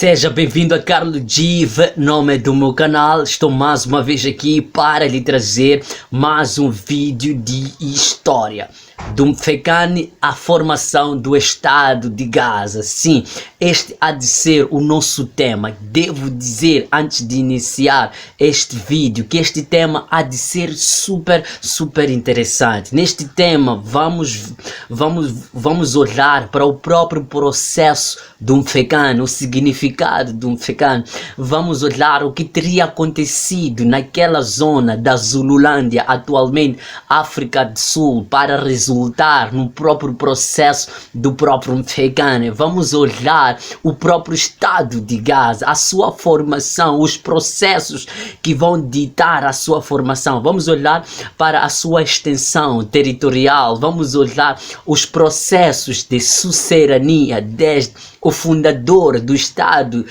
Seja bem-vindo a Carlos Give, nome do meu canal. Estou mais uma vez aqui para lhe trazer mais um vídeo de história. Do Mfecane à formação do Estado de Gaza. Sim, este há de ser o nosso tema. Devo dizer, antes de iniciar este vídeo, que este tema há de ser super interessante. Neste tema, vamos olhar para o próprio processo do Mfecane, o significado do Mfecane. Vamos olhar o que teria acontecido naquela zona da Zululândia, atualmente África do Sul, para resultar no próprio processo do próprio Mfecane. Vamos olhar o próprio Estado de Gaza, a sua formação, os processos que vão ditar a sua formação. Vamos olhar para a sua extensão territorial. Vamos olhar os processos de suzerania desde o fundador do Estado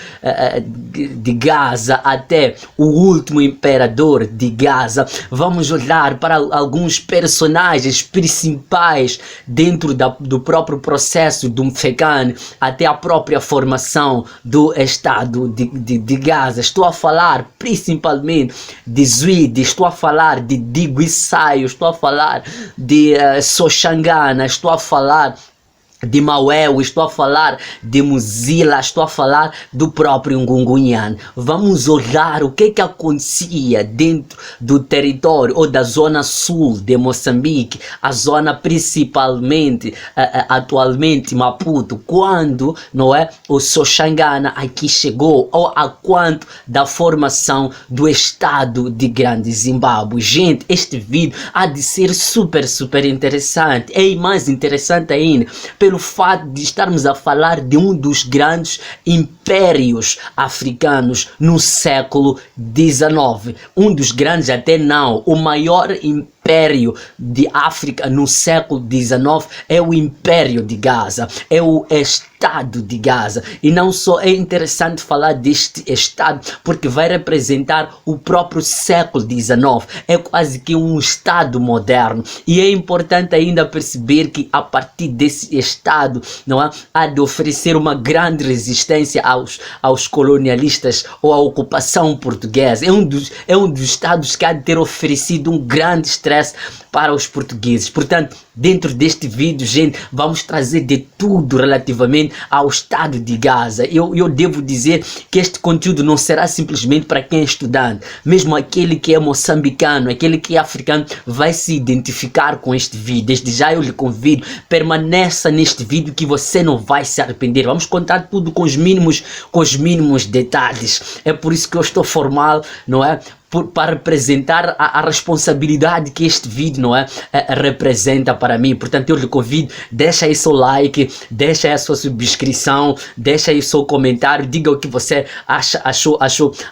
de Gaza até o último imperador de Gaza. Vamos olhar para alguns personagens principais dentro do próprio processo do Mfecane até a própria formação do Estado de Gaza. Estou a falar principalmente de Zwide, estou a falar de Diguissaio, estou a falar de Soshangana, estou a falar de Mauel, estou a falar de Muzila, estou a falar do próprio Ngungunyan. Vamos olhar o que acontecia dentro do território ou da zona sul de Moçambique, a zona principalmente atualmente Maputo, quando o Soshangana aqui chegou, ou a quanto da formação do Estado de Grande Zimbábue. Gente, este vídeo há de ser super interessante, e mais interessante ainda pelo fato de estarmos a falar de um dos grandes impérios africanos no século XIX. Um dos grandes, até não, o maior império de África no século XIX é o Império de Gaza, é o Estado de Gaza. E não só é interessante falar deste Estado, porque vai representar o próprio século XIX, é quase que um Estado moderno. E é importante ainda perceber que a partir desse Estado, há de oferecer uma grande resistência aos colonialistas ou à ocupação portuguesa. É um dos Estados que há de ter oferecido um grande estresse para os portugueses. Portanto, dentro deste vídeo, gente, vamos trazer de tudo relativamente ao Estado de Gaza. Eu devo dizer que este conteúdo não será simplesmente para quem é estudante. Mesmo aquele que é moçambicano, aquele que é africano, vai se identificar com este vídeo. Desde já eu lhe convido, permaneça neste vídeo que você não vai se arrepender. Vamos contar tudo com os mínimos detalhes. É por isso que eu estou formal, para representar a responsabilidade que este vídeo representa para mim. Portanto, eu lhe convido, deixa aí seu like, deixa aí a sua subscrição, deixa aí seu comentário, diga o que você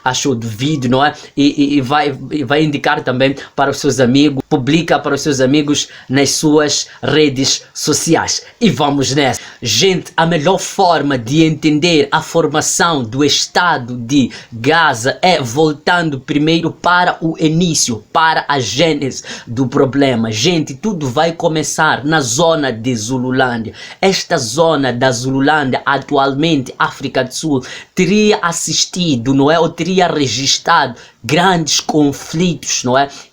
achou do vídeo, e vai indicar também para os seus amigos, publica para os seus amigos nas suas redes sociais. E vamos nessa. Gente, a melhor forma de entender a formação do Estado de Gaza é voltando primeiro para o início, para a gênese do problema. Gente, tudo vai começar na zona de Zululândia. Esta zona da Zululândia, atualmente África do Sul, teria assistido, ou teria registrado grandes conflitos,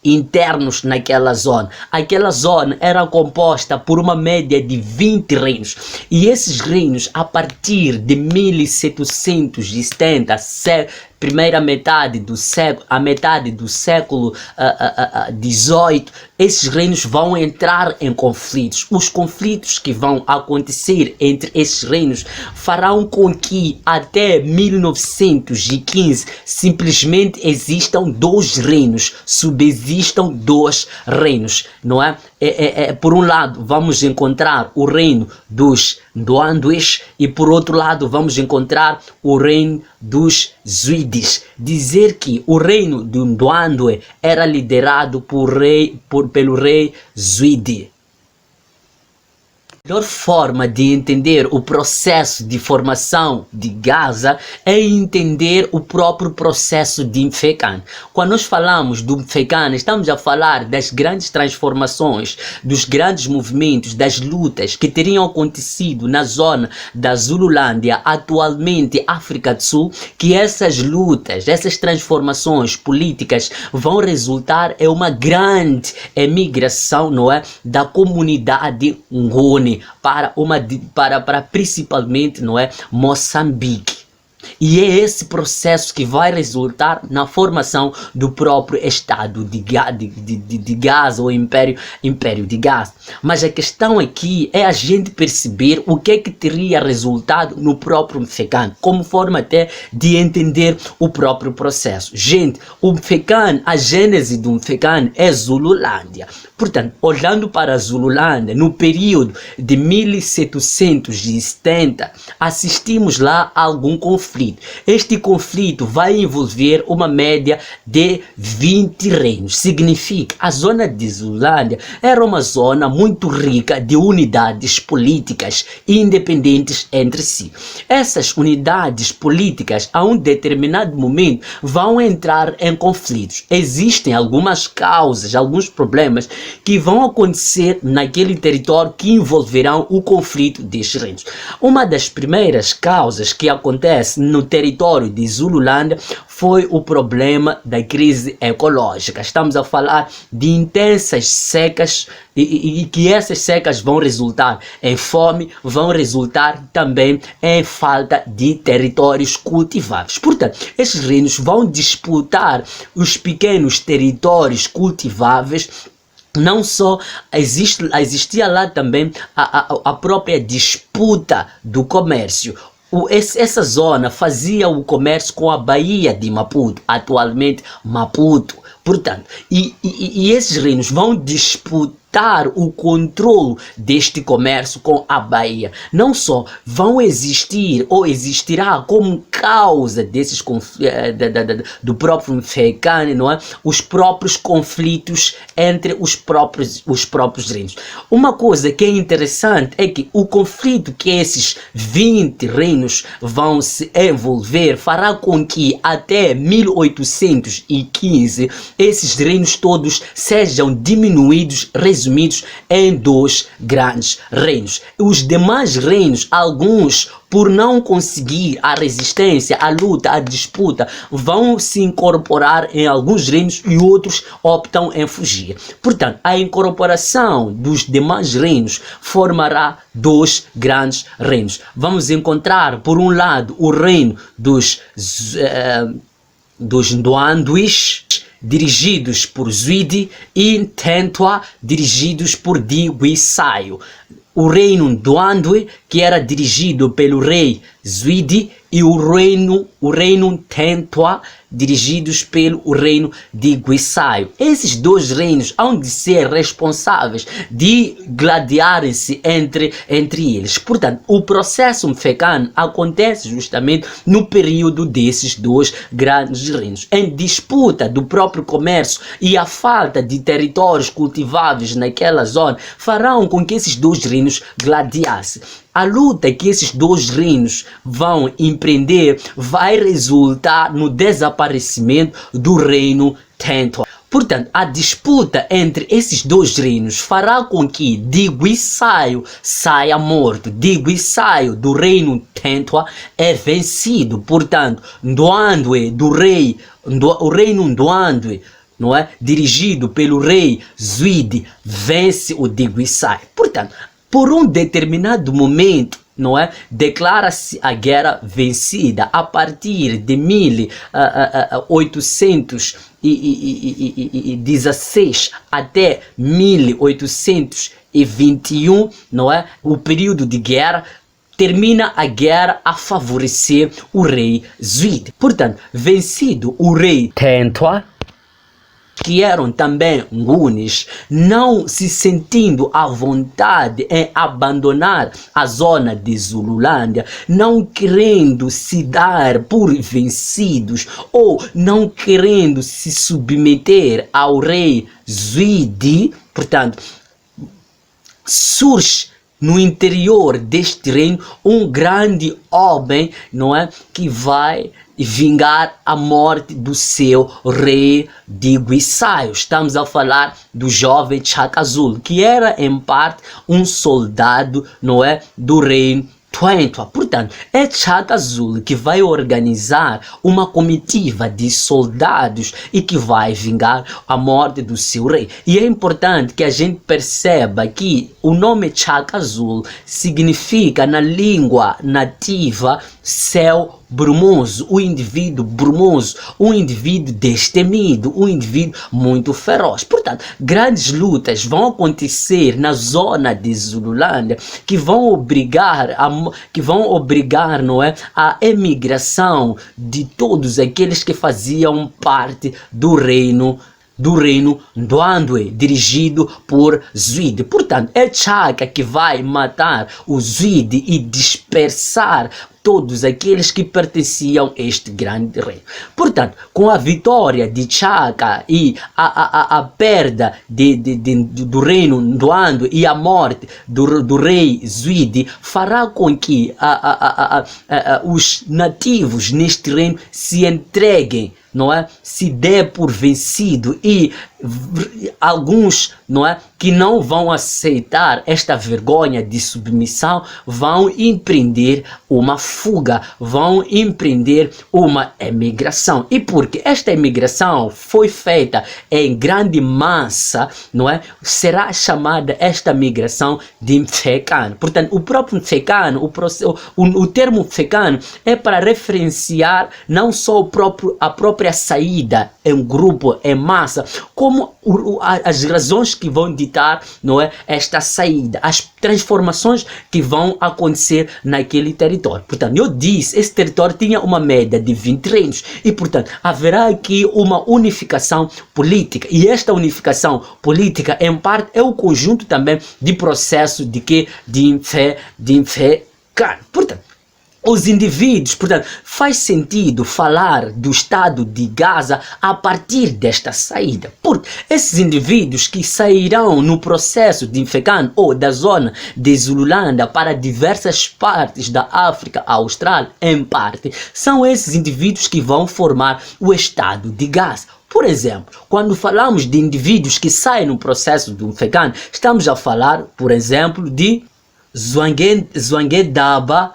internos naquela zona. Aquela zona era composta por uma média de 20 reinos. E esses reinos, a partir de 1770, primeira metade do século, a metade do século XVIII, esses reinos vão entrar em conflitos. Os conflitos que vão acontecer entre esses reinos farão com que até 1915 simplesmente existam dois reinos, subsistam dois reinos, por um lado vamos encontrar o reino dos Ndwandues e por outro lado vamos encontrar o reino dos Zwides. Dizer que o reino do Ndwandwe era liderado pelo rei Zwide. A melhor forma de entender o processo de formação de Gaza é entender o próprio processo de Mfecane. Quando nós falamos do Mfecane, estamos a falar das grandes transformações, dos grandes movimentos, das lutas que teriam acontecido na zona da Zululândia, atualmente África do Sul, que essas lutas, essas transformações políticas vão resultar em uma grande emigração, não é, da comunidade Ngoni para principalmente, não é, Moçambique. E é esse processo que vai resultar na formação do próprio Estado de Gaza, ou Império de Gaza. Mas a questão aqui é a gente perceber o que é que teria resultado no próprio Mfecane, como forma até de entender o próprio processo. Gente, o Mfecane, a gênese do Mfecane é Zululândia. Portanto, olhando para a Zululândia, no período de 1770, assistimos lá a algum conflito. Este conflito vai envolver uma média de 20 reinos. Significa, a zona de Zululândia era uma zona muito rica de unidades políticas independentes entre si. Essas unidades políticas, a um determinado momento, vão entrar em conflitos. Existem algumas causas, alguns problemas que vão acontecer naquele território que envolverão o conflito destes reinos. Uma das primeiras causas que acontece no território de Zululândia foi o problema da crise ecológica. Estamos a falar de intensas secas e que essas secas vão resultar em fome, vão resultar também em falta de territórios cultiváveis. Portanto, esses reinos vão disputar os pequenos territórios cultiváveis. Não só existia lá também a própria disputa do comércio. Essa zona fazia o comércio com a Baía de Maputo, atualmente Maputo. Portanto, e esses reinos vão disputar o controle deste comércio com a Bahia. Não só vão existir ou existirá como causa desses do próprio Mfecane, não é? Os próprios conflitos entre os próprios reinos. Uma coisa que é interessante é que o conflito que esses 20 reinos vão se envolver fará com que até 1815 esses reinos todos sejam diminuídos, resumidos em 2 grandes reinos. Os demais reinos, alguns por não conseguir a resistência, a luta, a disputa, vão se incorporar em alguns reinos e outros optam em fugir. Portanto, a incorporação dos demais reinos formará 2 grandes reinos. Vamos encontrar, por um lado, o reino dos Ndwanduis, dirigidos por Zwide, e Tentwa, dirigidos por Digwisayo. O reino Ndwandwe, que era dirigido pelo rei Zwide, e o reino Tentwa, dirigidos pelo reino de Guisaio. Esses 2 reinos hão de ser responsáveis de gladiarem-se entre eles. Portanto, o processo Mfecane acontece justamente no período desses 2 grandes reinos, em disputa do próprio comércio, e a falta de territórios cultiváveis naquela zona farão com que esses 2 reinos gladiassem. A luta que esses 2 reinos vão empreender vai resultar no desaparecimento do reino Tentwa. Portanto, a disputa entre esses 2 reinos fará com que Digwisayo saia morto. Digwisayo, do reino Tentwa, é vencido. Portanto, Ndwandwe, o reino Ndwandwe, não é, dirigido pelo rei Zwide, vence o Digwisayo. Portanto, por um determinado momento, não é, declara-se a guerra vencida. A partir de 1816 até 1821, não é, o período de guerra, termina a guerra a favorecer o rei Zwide. Portanto, vencido o rei Tentwa, que eram também Ngunis, não se sentindo à vontade em abandonar a zona de Zululândia, não querendo se dar por vencidos ou não querendo se submeter ao rei Zwide, portanto, surge no interior deste reino um grande homem, não é, que vai vingar a morte do seu rei de Guisaio. Estamos a falar do jovem Shaka Zulu, que era em parte um soldado, não é, do reino Tuentua. Portanto, é Shaka Zulu que vai organizar uma comitiva de soldados e que vai vingar a morte do seu rei. E é importante que a gente perceba que o nome Shaka Zulu significa na língua nativa céu brumoso, o indivíduo brumoso, um indivíduo destemido, um indivíduo muito feroz. Portanto, grandes lutas vão acontecer na zona de Zululândia que vão obrigar não é, a emigração de todos aqueles que faziam parte do reino Ndwandwe, dirigido por Zwide. Portanto, é Chaka que vai matar o Zwide e dispersar todos aqueles que pertenciam a este grande reino. Portanto, com a vitória de Chaka e a perda do reino Ndwandwe e a morte do rei Zwide, fará com que os nativos neste reino se entreguem, não é, se dê por vencido, e alguns, não é, que não vão aceitar esta vergonha de submissão vão empreender uma fuga, vão empreender uma emigração. E porque esta emigração foi feita em grande massa, não é, será chamada esta migração de Mfecano. Portanto, o próprio Mfecano, o termo Mfecano é para referenciar não só a própria saída em grupo, em massa, como as razões que vão ditar, não é, esta saída, as transformações que vão acontecer naquele território. Portanto, eu disse, esse território tinha uma média de 20 reinos e, portanto, haverá aqui uma unificação política, e esta unificação política, em parte, é o conjunto também de processo de Mfecano. Portanto, os indivíduos, portanto, faz sentido falar do estado de Gaza a partir desta saída, porque esses indivíduos que sairão no processo de Mfecano ou da zona de Zululândia para diversas partes da África Austral, em parte, são esses indivíduos que vão formar o estado de Gaza. Por exemplo, quando falamos de indivíduos que saem no processo do Mfecano, estamos a falar, por exemplo, de Zwangendaba,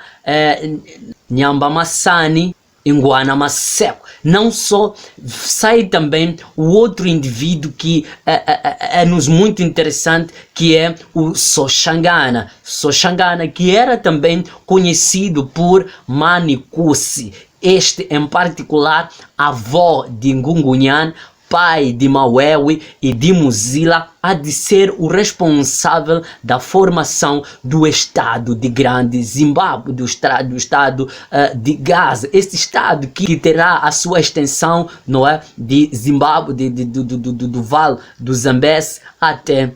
Nyambamassani, Nguanamasseco. Não só sai também o outro indivíduo que é-nos muito interessante, que é o Soshangana. Soshangana, que era também conhecido por Manikusi. Este, em particular, avó de Ngungunyan, pai de Mawewe e de Muzila, há de ser o responsável da formação do Estado de Grande Zimbábue, do Estado de Gaza. Este Estado que terá a sua extensão, não é, de Zimbábue, do Vale do Zambeze até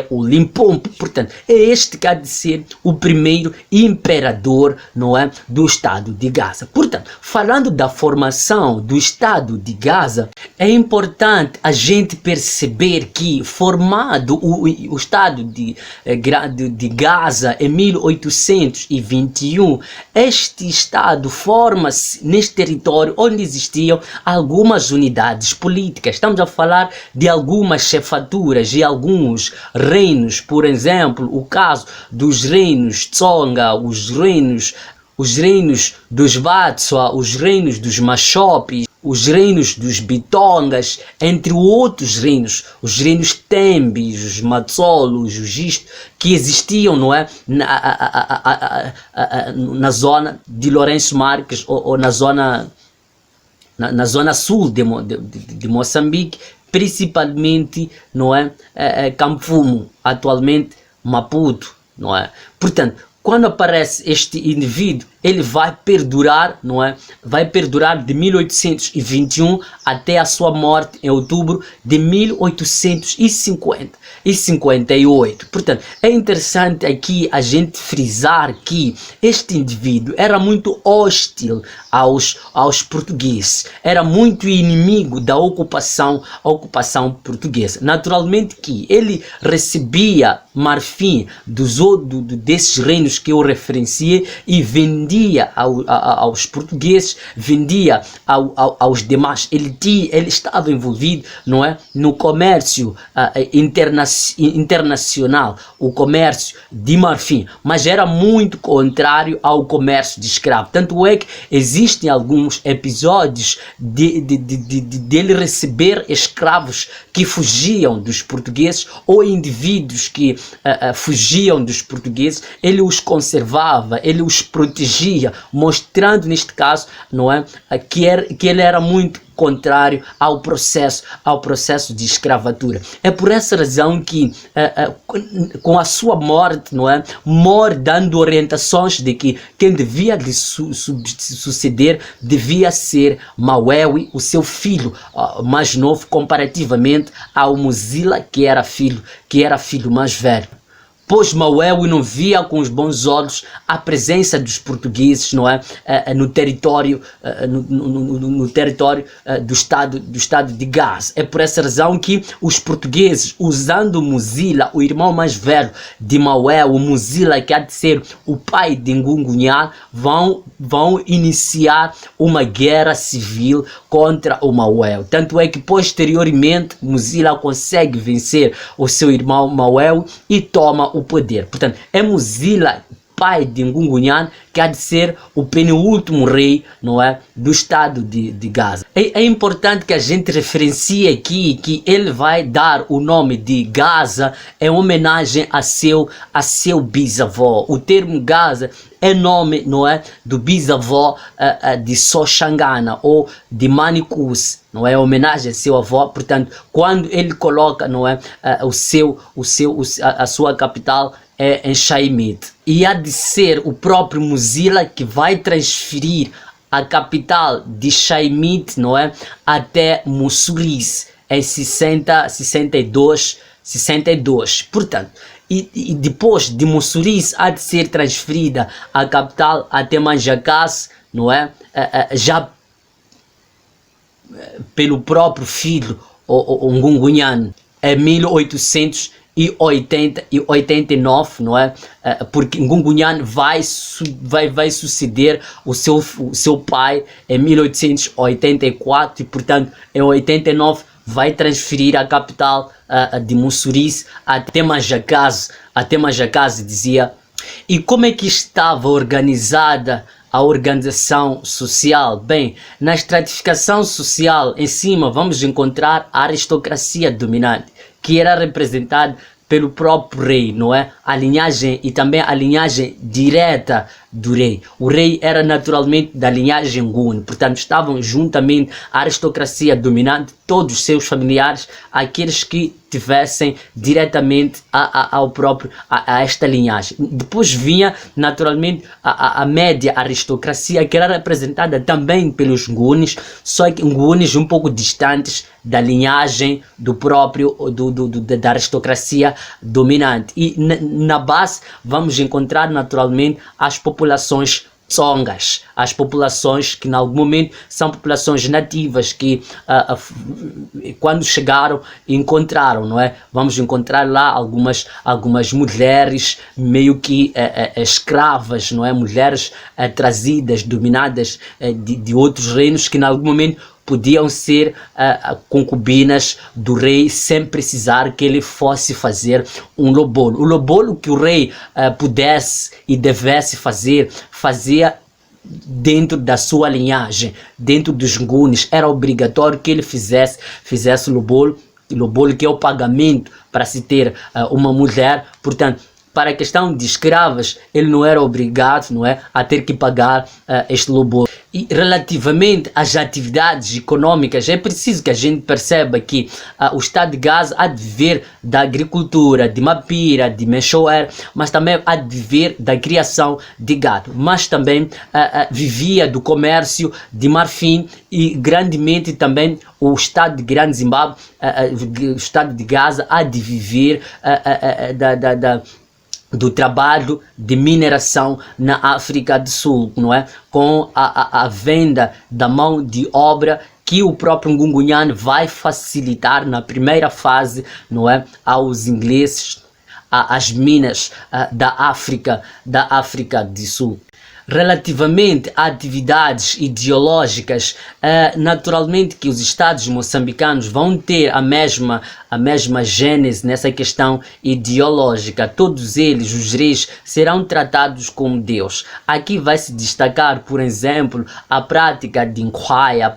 o Limpopo. Portanto, é este que há de ser o primeiro imperador, não é, do Estado de Gaza. Portanto, falando da formação do Estado de Gaza, é importante a gente perceber que, formado o Estado de Gaza em 1821, este Estado forma-se neste território onde existiam algumas unidades políticas. Estamos a falar de algumas chefaturas e alguns reinos, por exemplo, o caso dos reinos Tsonga, os reinos dos Batswa, os reinos dos Mashopis, os reinos dos Bitongas, entre outros reinos, os reinos Tembis, os Matsolos, os Gisto, que existiam, não é, na zona de Lourenço Marques ou na zona sul de Moçambique, principalmente, não é, Camfumo, atualmente Maputo, não é? Portanto, quando aparece este indivíduo, ele vai perdurar, não é? Vai perdurar de 1821 até a sua morte em outubro de 1858. Portanto, é interessante aqui a gente frisar que este indivíduo era muito hostil aos portugueses, era muito inimigo da ocupação portuguesa. Naturalmente que ele recebia marfim desses reinos que eu referenciei e vendia aos portugueses, vendia aos demais. Ele estava envolvido, não é, no comércio internacional, o comércio de marfim, mas era muito contrário ao comércio de escravo. Tanto é que existem alguns episódios dele receber escravos que fugiam dos portugueses ou indivíduos que fugiam dos portugueses. Ele os conservava, ele os protegia, mostrando neste caso, não é, que ele era muito contrário ao processo de escravatura. É por essa razão que com a sua morte, não é, morre dando orientações de que quem devia lhe suceder devia ser Mauewi, o seu filho mais novo, comparativamente ao Muzila, que era filho mais velho. Pois Mauewi não via com os bons olhos a presença dos portugueses, não é, no território, no território do estado de Gaza. É por essa razão que os portugueses, usando Muzila, o irmão mais velho de Mauewi, o Muzila, que há de ser o pai de Ngungunyana, vão iniciar uma guerra civil contra o Mauewi. Tanto é que posteriormente Muzila consegue vencer o seu irmão Mauewi e toma o poder. Portanto, é Muzila, pai de Ngungunyana, que há de ser o penúltimo rei, não é, do estado de Gaza. É importante que a gente referencie aqui que ele vai dar o nome de Gaza em homenagem a seu bisavô. O termo Gaza é nome, não é, do bisavô de Soshangana ou de Manikus, não é, homenagem a seu avô. Portanto, quando ele coloca, não é, a sua capital é em Shaimit, e há de ser o próprio Muzila que vai transferir a capital de Shaimit, não é, até Musulis em 62. Portanto, e depois de Musulis há de ser transferida a capital até Manjacás, não é, já pelo próprio filho, o Ngungunyana, em 1889, não é? Porque Ngungunyana vai suceder o seu pai em 1884 e, portanto, em 89 vai transferir a capital de Musuris até Manjacás, dizia. E como é que estava organizada a organização social? Bem, na estratificação social em cima vamos encontrar a aristocracia dominante, que era representada pelo próprio rei, não é? A linhagem e também a linhagem direta do rei. O rei era naturalmente da linhagem Ngun, portanto estavam juntamente a aristocracia dominante, todos os seus familiares, aqueles que tivessem diretamente a esta linhagem. Depois vinha naturalmente a média aristocracia, que era representada também pelos Ngunes, só que Ngunes um pouco distantes da linhagem do próprio da aristocracia dominante. E na base vamos encontrar naturalmente as populações Tsongas, as populações que em algum momento são populações nativas que quando chegaram encontraram, não é? Vamos encontrar lá algumas mulheres meio que escravas, não é? Mulheres trazidas, dominadas de outros reinos que em algum momento podiam ser concubinas do rei sem precisar que ele fosse fazer um lobolo. O lobolo que o rei pudesse e devesse fazer, fazia dentro da sua linhagem, dentro dos Ngunes. Era obrigatório que ele fizesse o lobolo que é o pagamento para se ter uma mulher. Portanto, para a questão de escravos, ele não era obrigado, não é, a ter que pagar este lobo. E relativamente às atividades econômicas, é preciso que a gente perceba que o Estado de Gaza há de viver da agricultura, de mapira, de menchoer, mas também há de viver da criação de gado, mas também vivia do comércio de marfim e grandemente também o Estado de Grande Zimbábue, o Estado de Gaza há de viver do trabalho de mineração na África do Sul, não é? Com a venda da mão de obra que o próprio Ngungunyane vai facilitar na primeira fase, não é? Aos ingleses, às minas da África do Sul. Relativamente a atividades ideológicas, naturalmente que os Estados moçambicanos vão ter a mesma gênese nessa questão ideológica. Todos eles, os reis, serão tratados como Deus. Aqui vai se destacar, por exemplo, a prática de Nkwaya,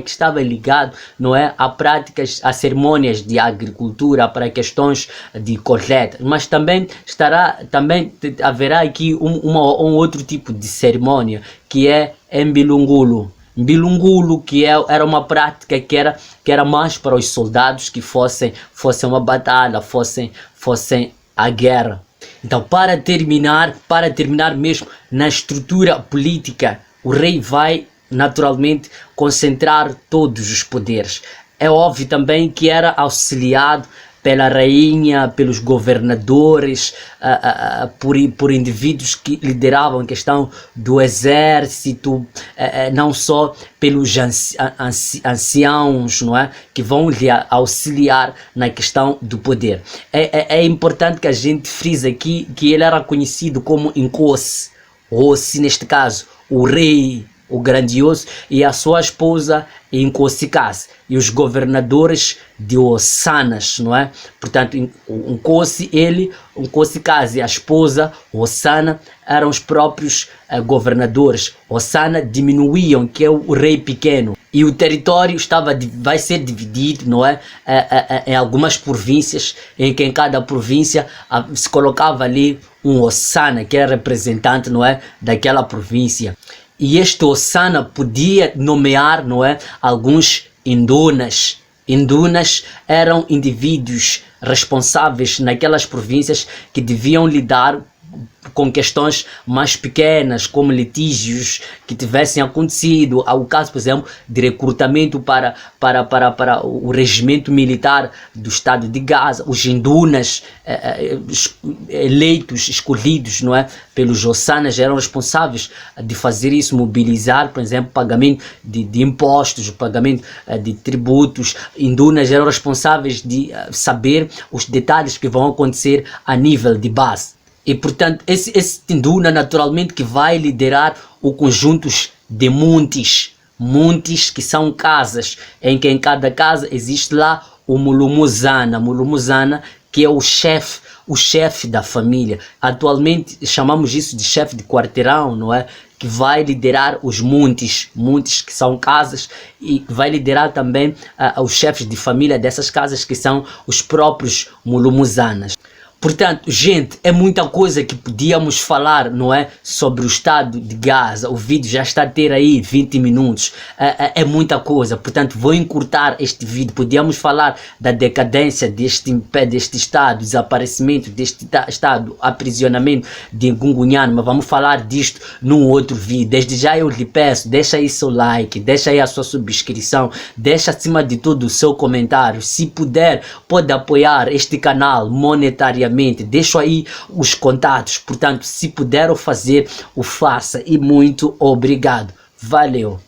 que estava ligado, não é, a práticas, a cerimônias de agricultura para questões de colheita, mas também haverá aqui um outro tipo de cerimônia, que é Mbilungulo, que era uma prática que era mais para os soldados que fossem uma batalha, fossem a guerra. Então, para terminar mesmo na estrutura política, o rei vai naturalmente concentrar todos os poderes. É óbvio também que era auxiliado pela rainha, pelos governadores, por indivíduos que lideravam a questão do exército, não só pelos anciãos, não é? Que vão lhe auxiliar na questão do poder. É importante que a gente frise aqui que ele era conhecido como Nkosi, ou se neste caso o rei, o grandioso, e a sua esposa Nkosikasi, e os governadores de Ossanas, não é? Portanto, Nkosikasi e a esposa Ossana eram os próprios governadores. Ossana diminuíam, que é o rei pequeno, e o território vai ser dividido, não é? Em algumas províncias, em que em cada província se colocava ali um Ossana, que era representante, não é, daquela província. E este Ossana podia nomear, não é, alguns indunas. Indunas eram indivíduos responsáveis naquelas províncias que deviam lidar com questões mais pequenas, como litígios que tivessem acontecido. Há o caso, por exemplo, de recrutamento para o regimento militar do Estado de Gaza. Os indunas escolhidos, não é, pelos Ossanas, eram responsáveis de fazer isso, mobilizar, por exemplo, pagamento de impostos, pagamento de tributos. Indunas eram responsáveis de saber os detalhes que vão acontecer a nível de base. E, portanto, esse Tinduna, naturalmente, que vai liderar o conjunto de montes, que são casas, em que em cada casa existe lá o mulumuzana, que é o chefe da família. Atualmente chamamos isso de chefe de quarteirão, não é? Que vai liderar os montes que são casas, e vai liderar também os chefes de família dessas casas, que são os próprios mulumuzanas. Portanto, gente, é muita coisa que podíamos falar, não é, sobre o Estado de Gaza. O vídeo já está a ter aí 20 minutos. É muita coisa, portanto, vou encurtar este vídeo. Podíamos falar da decadência deste Estado, desaparecimento deste Estado, aprisionamento de Ngungunyane, mas vamos falar disto num outro vídeo. Desde já eu lhe peço, deixa aí seu like, deixa aí a sua subscrição, deixa acima de tudo o seu comentário. Se puder, pode apoiar este canal monetariamente. Deixo aí os contatos, portanto, se puder o fazer, o faça, e muito obrigado. Valeu!